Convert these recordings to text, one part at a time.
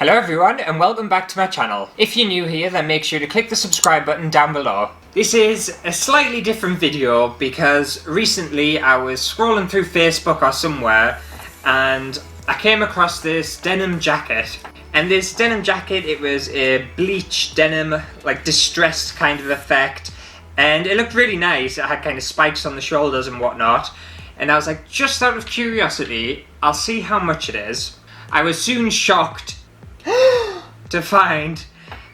Hello everyone and welcome back to my channel. If you're new here, then make sure to click the subscribe button down below. This is a slightly different video because recently I was scrolling through Facebook or somewhere and I came across this denim jacket. And this denim jacket, it was a bleached denim, like distressed kind of effect. And it looked really nice. It had kind of spikes on the shoulders and whatnot. And I was like, just out of curiosity, I'll see how much it is. I was soon shocked to find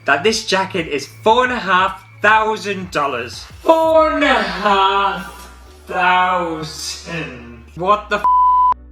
that this jacket is $4,500. $4,500. What the f?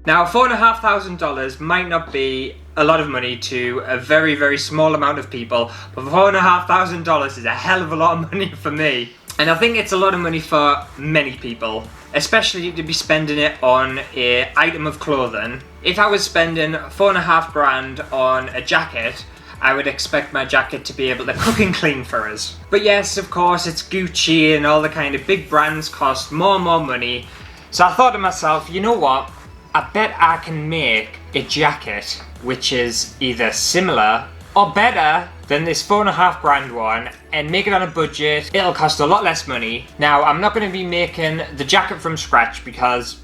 Now, $4,500 might not be a lot of money to a very, very small amount of people, but $4,500 is a hell of a lot of money for me. And I think it's a lot of money for many people, especially to be spending it on an item of clothing. If I was spending $4,500 on a jacket, I would expect my jacket to be able to cook and clean for us. But yes, of course, it's Gucci and all the kind of big brands cost more and more money. So I thought to myself, you know what? I bet I can make a jacket which is either similar or better than this $4,500 one and make it on a budget. It'll cost a lot less money. Now, I'm not going to be making the jacket from scratch because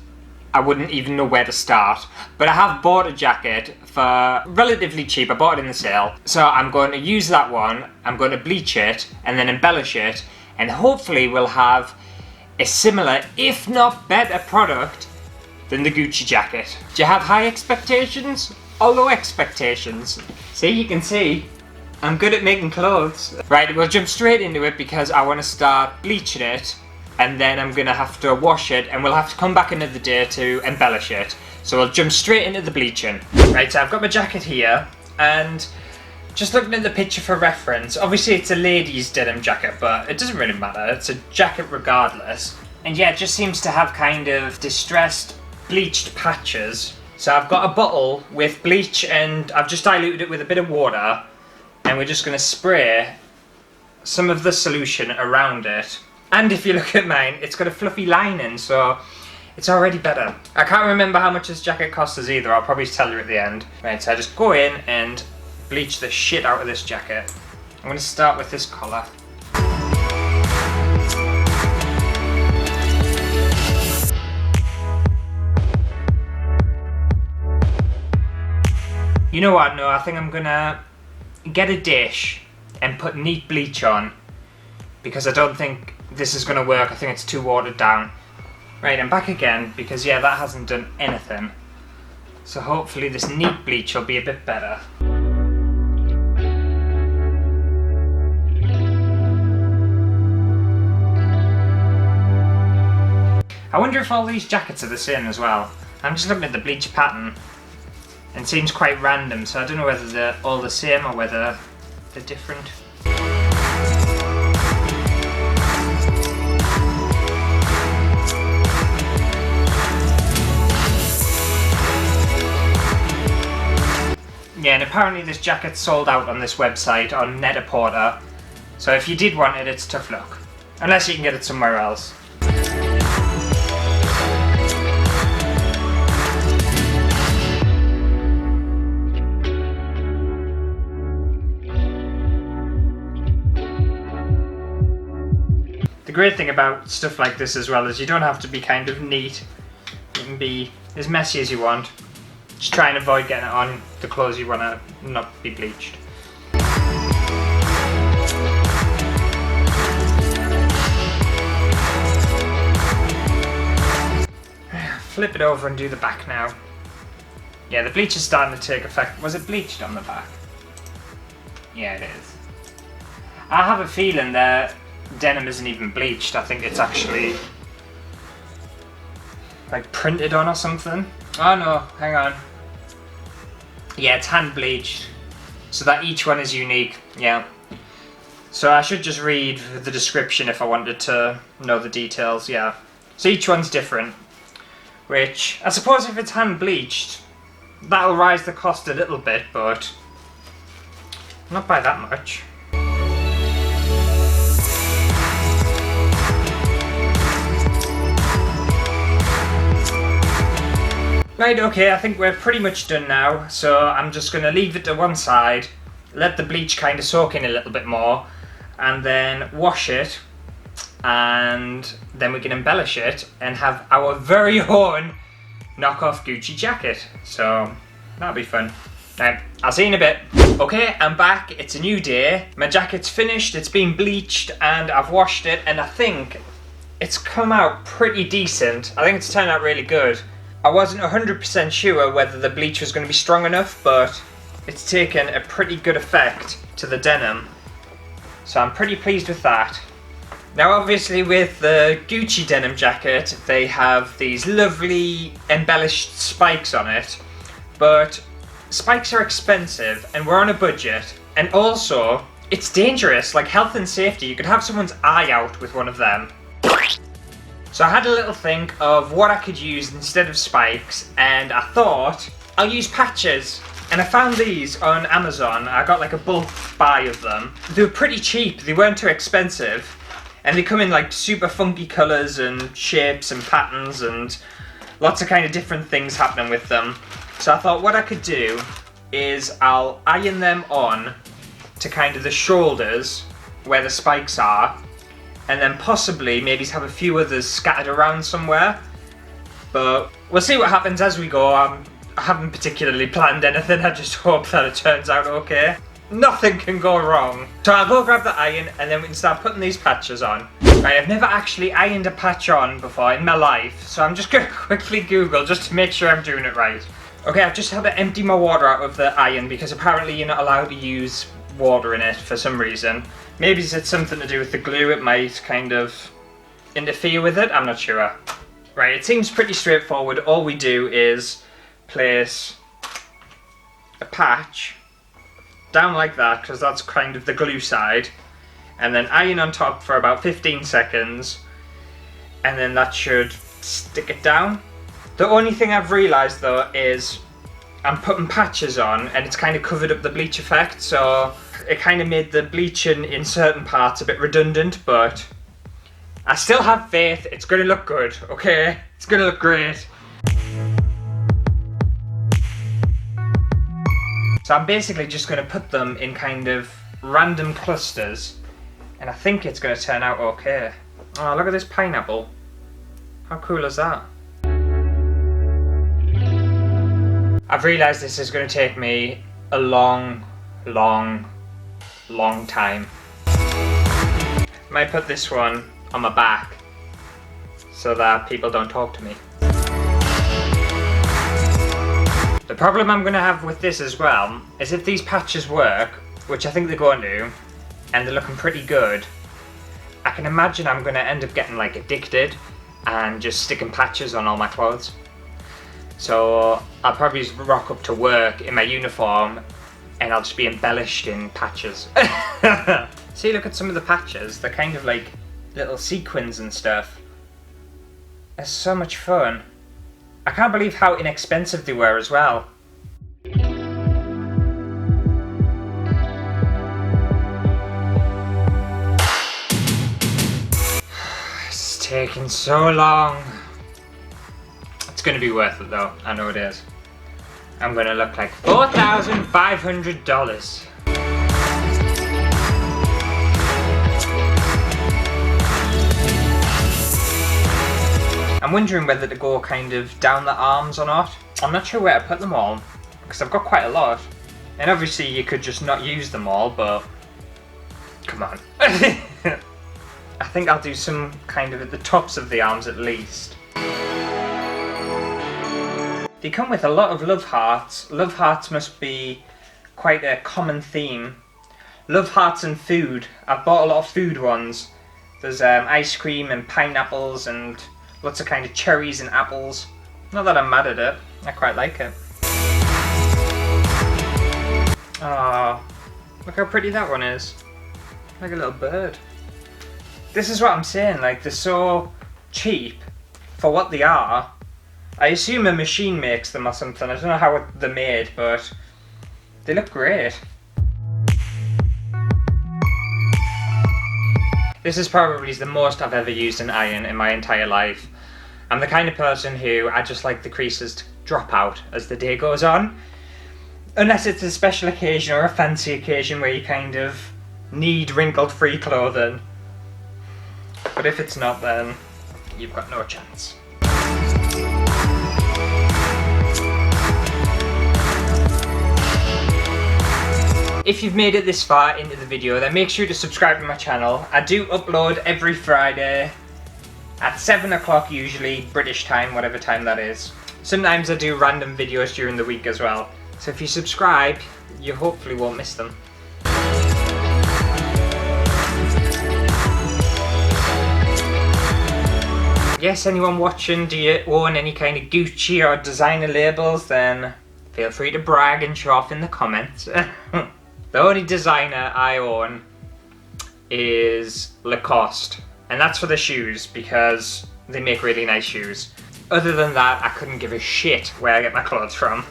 I wouldn't even know where to start. But I have bought a jacket for relatively cheap. I bought it in the sale. So I'm going to use that one, I'm going to bleach it and then embellish it, and hopefully we'll have a similar, if not better product than the Gucci jacket. Do you have high expectations or low expectations? See, you can see I'm good at making clothes. Right, we'll jump straight into it because I want to start bleaching it and then I'm going to have to wash it and we'll have to come back another day to embellish it. So we'll jump straight into the bleaching. Right, so I've got my jacket here and just looking at the picture for reference, obviously it's a lady's denim jacket, but it doesn't really matter. It's a jacket regardless. And yeah, it just seems to have kind of distressed bleached patches. So I've got a bottle with bleach and I've just diluted it with a bit of water. And we're just going to spray some of the solution around it. And if you look at mine, it's got a fluffy lining, so it's already better. I can't remember how much this jacket costs us either. I'll probably tell you at the end. Right, so I just go in and bleach the shit out of this jacket. I'm going to start with this collar. You know what? No, I think I'm going to get a dish and put neat bleach on because I don't think this is going to work. I think it's too watered down. Right, I'm back again because yeah, that hasn't done anything. So hopefully this neat bleach will be a bit better. I wonder if all these jackets are the same as well. I'm just looking at the bleach pattern and it seems quite random, so I don't know whether they're all the same or whether they're different. Yeah, and apparently this jacket's sold out on this website on Net-a-Porter, so if you did want it, it's tough luck. Unless you can get it somewhere else. The great thing about stuff like this as well is you don't have to be kind of neat. You can be as messy as you want. Just try and avoid getting it on the clothes you want to not be bleached. Flip it over and do the back now. Yeah, the bleach is starting to take effect. Was it bleached on the back? Yeah, it is. I have a feeling that denim isn't even bleached. I think it's actually like printed on or something. Oh no, hang on. Yeah, it's hand bleached so that each one is unique. Yeah, so I should just read the description if I wanted to know the details. Yeah, so each one's different, which I suppose if it's hand bleached that'll rise the cost a little bit, but not by that much. Right, okay, I think we're pretty much done now, so I'm just going to leave it to one side, let the bleach kind of soak in a little bit more, and then wash it, and then we can embellish it and have our very own knockoff Gucci jacket. So that'll be fun. Right, I'll see you in a bit. Okay, I'm back. It's a new day. My jacket's finished, it's been bleached, and I've washed it, and I think it's come out pretty decent. I think it's turned out really good. I wasn't 100% sure whether the bleach was going to be strong enough, but it's taken a pretty good effect to the denim. So I'm pretty pleased with that. Now obviously with the Gucci denim jacket, they have these lovely embellished spikes on it, but spikes are expensive and we're on a budget, and also it's dangerous, like health and safety. You could have someone's eye out with one of them. So I had a little think of what I could use instead of spikes, and I thought I'll use patches. And I found these on Amazon. I got like a bulk buy of them. They were pretty cheap, they weren't too expensive, and they come in like super funky colours and shapes and patterns and lots of kind of different things happening with them. So I thought what I could do is I'll iron them on to kind of the shoulders where the spikes are, and then possibly maybe have a few others scattered around somewhere. But we'll see what happens as we go. I haven't particularly planned anything, I just hope that it turns out okay. Nothing can go wrong. So I'll go grab the iron and then we can start putting these patches on. Right, I've never actually ironed a patch on before in my life, so I'm just going to quickly Google just to make sure I'm doing it right. Okay, I've just had to empty my water out of the iron because apparently you're not allowed to use water in it for some reason. Maybe it's something to do with the glue, it might kind of interfere with it, I'm not sure. Right, it seems pretty straightforward. All we do is place a patch down like that, because that's kind of the glue side, and then iron on top for about 15 seconds, and then that should stick it down. The only thing I've realised though is I'm putting patches on and it's kind of covered up the bleach effect, so it kind of made the bleaching in certain parts a bit redundant, but I still have faith it's going to look good, okay? It's going to look great. So I'm basically just going to put them in kind of random clusters, and I think it's going to turn out okay. Oh, look at this pineapple. How cool is that? I've realised this is going to take me a long time. I might put this one on my back so that people don't talk to me. The problem I'm going to have with this as well is if these patches work, which I think they're going to, and they're looking pretty good, I can imagine I'm going to end up getting like addicted and just sticking patches on all my clothes. So I'll probably just rock up to work in my uniform and I'll just be embellished in patches. See, look at some of the patches. They're kind of like little sequins and stuff. It's so much fun. I can't believe how inexpensive they were as well. It's taking so long. It's going to be worth it though, I know it is. I'm going to look like $4,500. I'm wondering whether to go kind of down the arms or not. I'm not sure where to put them all, because I've got quite a lot. And obviously you could just not use them all, but come on. I think I'll do some kind of at the tops of the arms at least. They come with a lot of love hearts. Love hearts must be quite a common theme. Love hearts and food. I've bought a lot of food ones. There's ice cream and pineapples and lots of kind of cherries and apples. Not that I'm mad at it. I quite like it. Oh, look how pretty that one is. Like a little bird. This is what I'm saying, like they're so cheap for what they are. I assume a machine makes them or something. I don't know how they're made, but they look great. This is probably the most I've ever used an iron in my entire life. I'm the kind of person who I just like the creases to drop out as the day goes on. Unless it's a special occasion or a fancy occasion where you kind of need wrinkle-free clothing. But if it's not, then you've got no chance. If you've made it this far into the video, then make sure to subscribe to my channel. I do upload every Friday at 7 o'clock usually, British time, whatever time that is. Sometimes I do random videos during the week as well. So if you subscribe, you hopefully won't miss them. Yes, anyone watching, do you own any kind of Gucci or designer labels? Then feel free to brag and show off in the comments. The only designer I own is Lacoste, and that's for the shoes because they make really nice shoes. Other than that, I couldn't give a shit where I get my clothes from.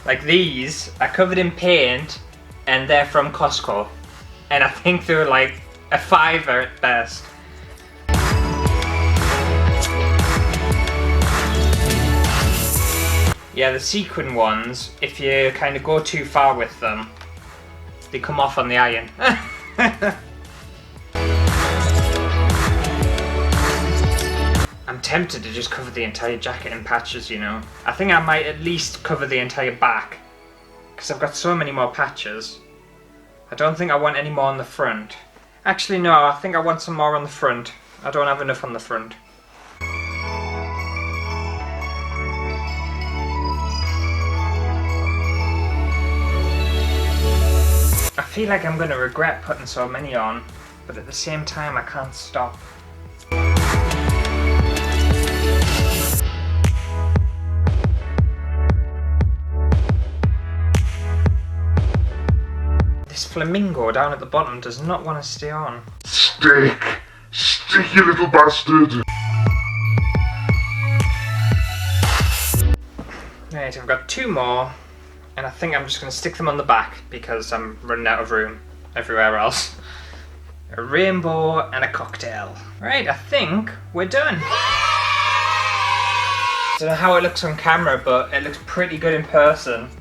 Like these are covered in paint and they're from Costco, and I think they're like a $5 at best. Yeah, the sequin ones, if you kind of go too far with them, they come off on the iron. I'm tempted to just cover the entire jacket in patches, you know. I think I might at least cover the entire back, because I've got so many more patches. I don't think I want any more on the front. Actually no, I think I want some more on the front. I don't have enough on the front. I feel like I'm going to regret putting so many on, but at the same time I can't stop. This flamingo down at the bottom does not want to stay on. Stick! Stick, you little bastard! Right, I've got 2 more. And I think I'm just going to stick them on the back because I'm running out of room everywhere else. A rainbow and a cocktail. Right, I think we're done. I don't know how it looks on camera, but it looks pretty good in person.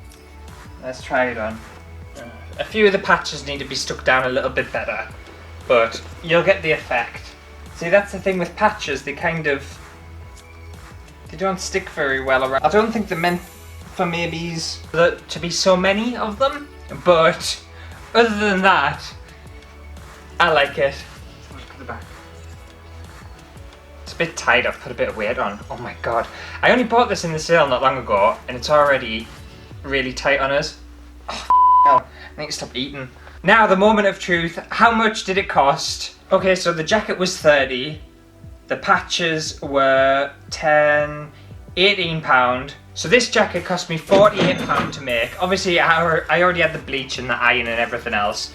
Let's try it on. A few of the patches need to be stuck down a little bit better, but you'll get the effect. See, that's the thing with patches, they don't stick very well around. I don't think they're meant for maybes to be so many of them, but other than that, I like it. Look at the back. It's a bit tight, I've put a bit of weight on. Oh my god. I only bought this in the sale not long ago, and it's already really tight on us. Oh, hell. I need to stop eating. Now, the moment of truth. How much did it cost? Okay, so the jacket was 30. The patches were 10, 18 £18. So this jacket cost me £48 to make. Obviously, I already had the bleach and the iron and everything else.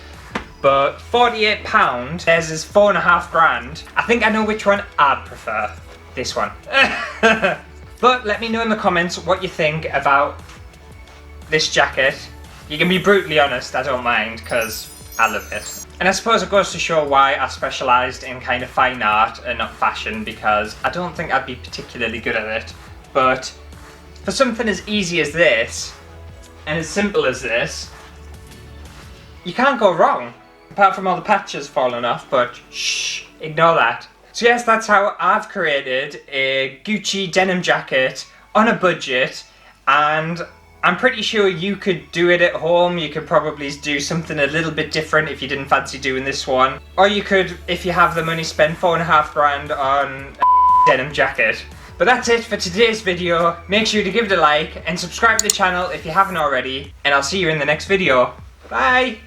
But £48, theirs is 4.5 grand. I think I know which one I'd prefer. This one. But let me know in the comments what you think about this jacket. You can be brutally honest, I don't mind, because I love it. And I suppose it goes to show why I specialised in kind of fine art and not fashion, because I don't think I'd be particularly good at it. But for something as easy as this, and as simple as this, you can't go wrong. Apart from all the patches falling off, but shh, ignore that. So yes, that's how I've created a Gucci denim jacket on a budget, and I'm pretty sure you could do it at home. You could probably do something a little bit different if you didn't fancy doing this one. Or you could, if you have the money, spend 4.5 grand on a denim jacket. But that's it for today's video. Make sure to give it a like and subscribe to the channel if you haven't already, and I'll see you in the next video. Bye!